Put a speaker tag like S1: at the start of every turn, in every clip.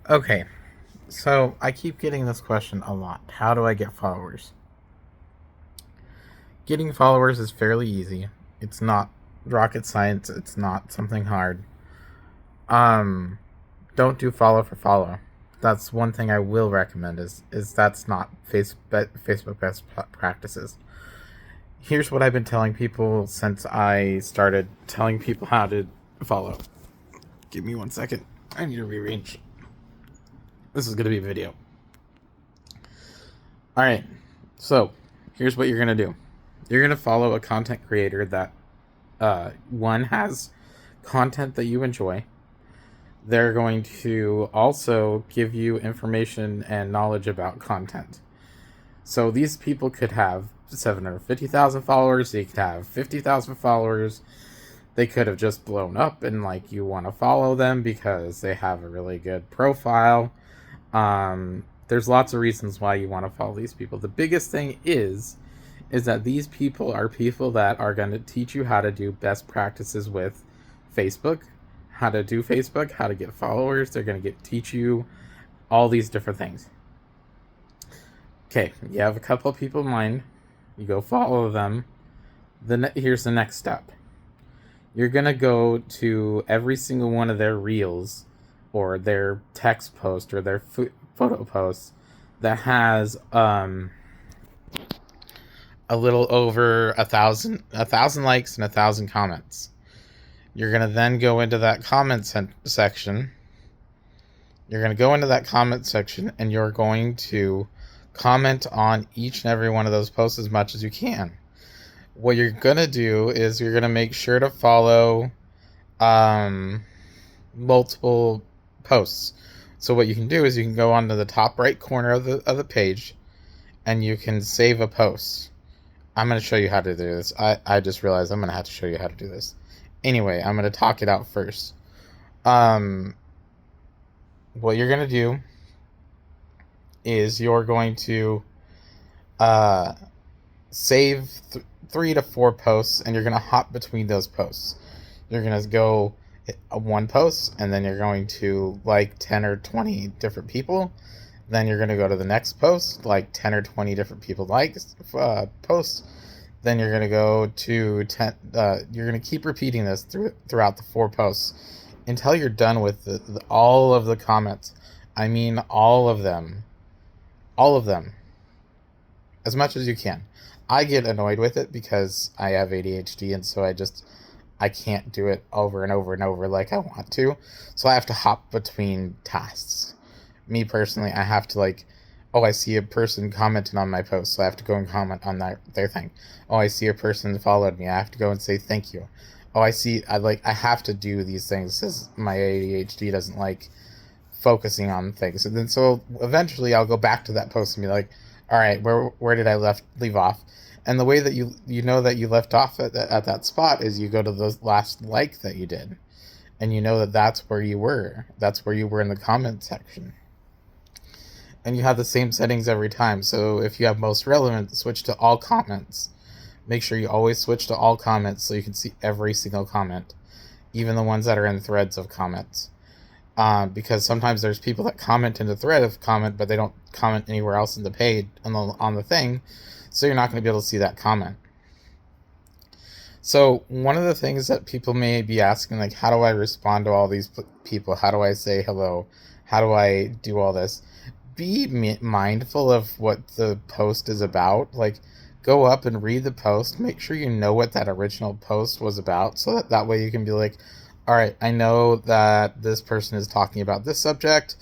S1: Okay, so I keep getting this question a lot. How do I get followers? Getting followers is fairly easy. It's not rocket science, it's not something hard. Um don't do follow for follow. That's one thing I will recommend is that's not Facebook best practices. Here's what I've been telling people since I started telling people how to follow. Give me 1 second. I need to rearrange. This is going to be a video. All right. So, here's what you're going to do. You're going to follow a content creator that one has content that you enjoy. They're going to also give you information and knowledge about content. So these people could have 750,000 followers, they could have 50,000 followers. They could have just blown up and like you want to follow them because they have a really good profile. There's lots of reasons why you want to follow these people. The biggest thing is that these people are people that are going to teach you how to do best practices with Facebook, how to do Facebook, how to get followers. They're going to teach you all these different things. Okay, you have a couple of people in mind. You go follow them. Here's the next step. You're going to go to every single one of their reels or their text post or their photo posts that has a little over a thousand likes and 1,000 comments. You're going to then go into that section. You're going to go into that comment section and you're going to comment on each and every one of those posts as much as you can. What you're going to do is you're going to make sure to follow multiple posts. So what you can do is you can go onto the top right corner of the page and you can save a post. I'm going to show you how to do this. I just realized I'm going to have to show you how to do this. Anyway, I'm going to talk it out first. What you're going to do is you're going to save 3 to 4 posts, and you're going to hop between those posts. You're going to go one post, and then you're going to like 10 or 20 different people. Then you're going to go to the next post, like 10 or 20 different people posts. Then you're going to go to 10. You're going to keep repeating this throughout the 4 posts until you're done with all of the comments. I mean, all of them. All of them. As much as you can. I get annoyed with it because I have ADHD, and so I can't do it over and over and over like I want to. So I have to hop between tasks. Me personally, I have to I see a person commented on my post, so I have to go and comment on their thing. Oh, I see a person followed me, I have to go and say thank you. Oh, I have to do these things because my ADHD doesn't like focusing on things. And then so eventually I'll go back to that post and be like, all right, where did I leave off? And the way that you know that you left off at that spot is you go to the last like that you did, and you know that that's where you were. That's where you were in the comment section. And you have the same settings every time. So if you have most relevant, switch to all comments. Make sure you always switch to all comments so you can see every single comment, even the ones that are in threads of comments. Because sometimes there's people that comment in the thread of comment, but they don't comment anywhere else in the page on the thing, so you're not going to be able to see that comment. So one of the things that people may be asking, like, how do I respond to all these people? How do I say hello? How do I do all this? Be mindful of what the post is about. Like, go up and read the post. Make sure you know what that original post was about, so that way you can be like, all right, I know that this person is talking about this subject.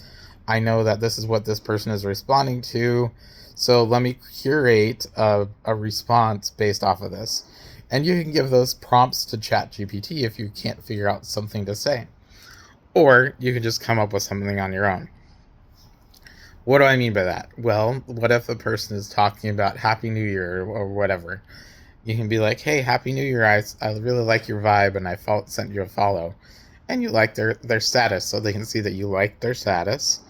S1: I know that this is what this person is responding to. So let me curate a response based off of this. And you can give those prompts to ChatGPT if you can't figure out something to say. Or you can just come up with something on your own. What do I mean by that? Well, what if the person is talking about Happy New Year or whatever? You can be like, hey, Happy New Year, I really like your vibe, and I sent you a follow. And you like their status, so they can see that you liked their status,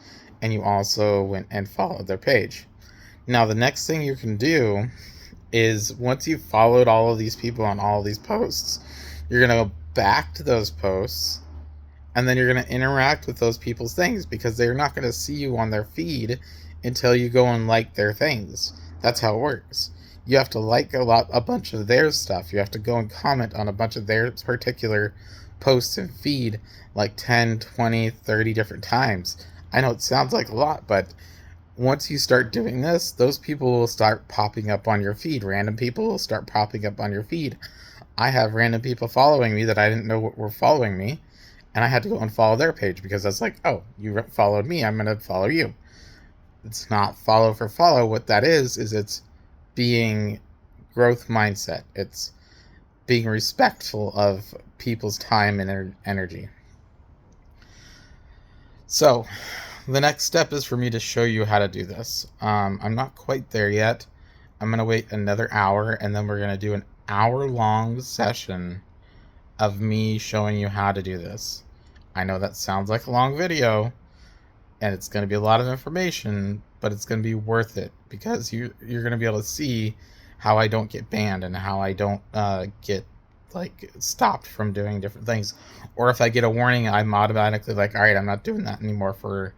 S1: and you also went and followed their page. Now, the next thing you can do is, once you've followed all of these people on all of these posts, you're going to go back to those posts, And then you're going to interact with those people's things because they're not going to see you on their feed until you go and like their things. That's how it works. You have to like a bunch of their stuff. You have to go and comment on a bunch of their particular posts and feed like 10, 20, 30 different times. I know it sounds like a lot, but once you start doing this, those people will start popping up on your feed. Random people will start popping up on your feed. I have random people following me that I didn't know were following me, and I had to go and follow their page because I was like, oh, you followed me, I'm going to follow you. It's not follow for follow. What that is it's being growth mindset. It's being respectful of people's time and energy. So, the next step is for me to show you how to do this. I'm not quite there yet. I'm going to wait another hour, and then we're going to do an hour-long session of me showing you how to do this. I know that sounds like a long video, and it's going to be a lot of information, but it's going to be worth it because you're going to be able to see how I don't get banned and how I don't get like stopped from doing different things. Or if I get a warning, I'm automatically like, all right, I'm not doing that anymore for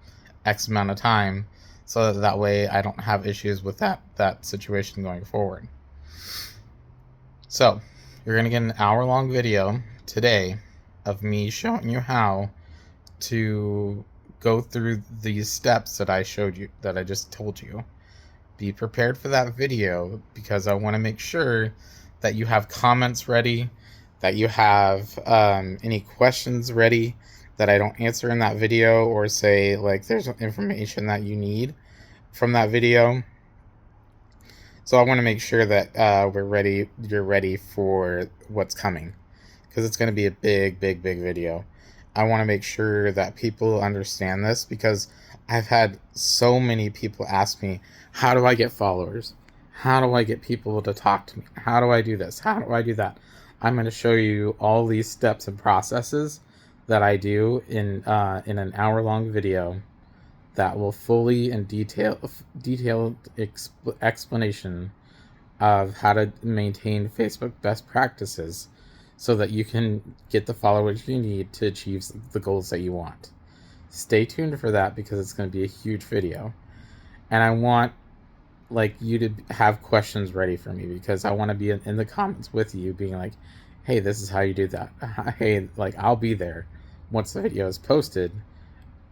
S1: X amount of time, so that way I don't have issues with that situation going forward. So you're going to get an hour-long video today of me showing you how to go through these steps that I showed you, that I just told you. Be prepared for that video because I want to make sure that you have comments ready, that you have any questions ready that I don't answer in that video, or say like there's information that you need from that video. So I want to make sure that you're ready for what's coming, because it's going to be a big video. I want to make sure that people understand this because I've had so many people ask me, how do I get followers? How do I get people to talk to me? How do I do this? How do I do that? I'm going to show you all these steps and processes that I do in an hour-long video that will fully and detailed explanation of how to maintain Facebook best practices so that you can get the followers you need to achieve the goals that you want. Stay tuned for that because it's going to be a huge video. And I want like you to have questions ready for me because I want to be in the comments with you being like, hey, this is how you do that. Hey, like I'll be there once the video is posted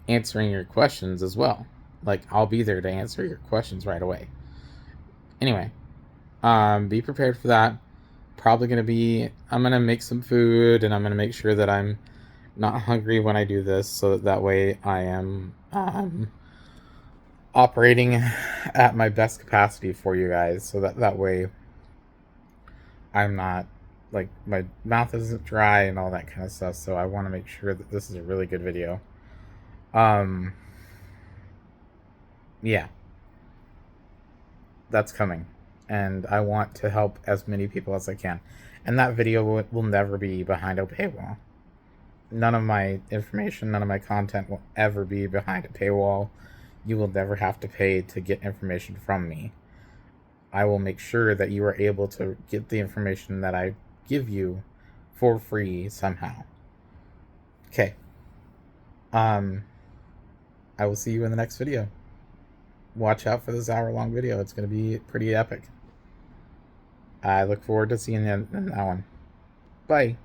S1: answering your questions as well. Like I'll be there to answer your questions right away. Anyway, be prepared for that. I'm gonna make some food and I'm gonna make sure that I'm not hungry when I do this, so that way I am operating at my best capacity for you guys, so that way I'm not like my mouth isn't dry and all that kind of stuff. So I want to make sure that this is a really good video. Yeah, that's coming, and I want to help as many people as I can, and that video will never be behind a paywall. None of my information, none of my content will ever be behind a paywall. You will never have to pay to get information from me. I will make sure that you are able to get the information that I give you for free somehow. Okay. I will see you in the next video. Watch out for this hour-long video. It's going to be pretty epic. I look forward to seeing you in that one. Bye.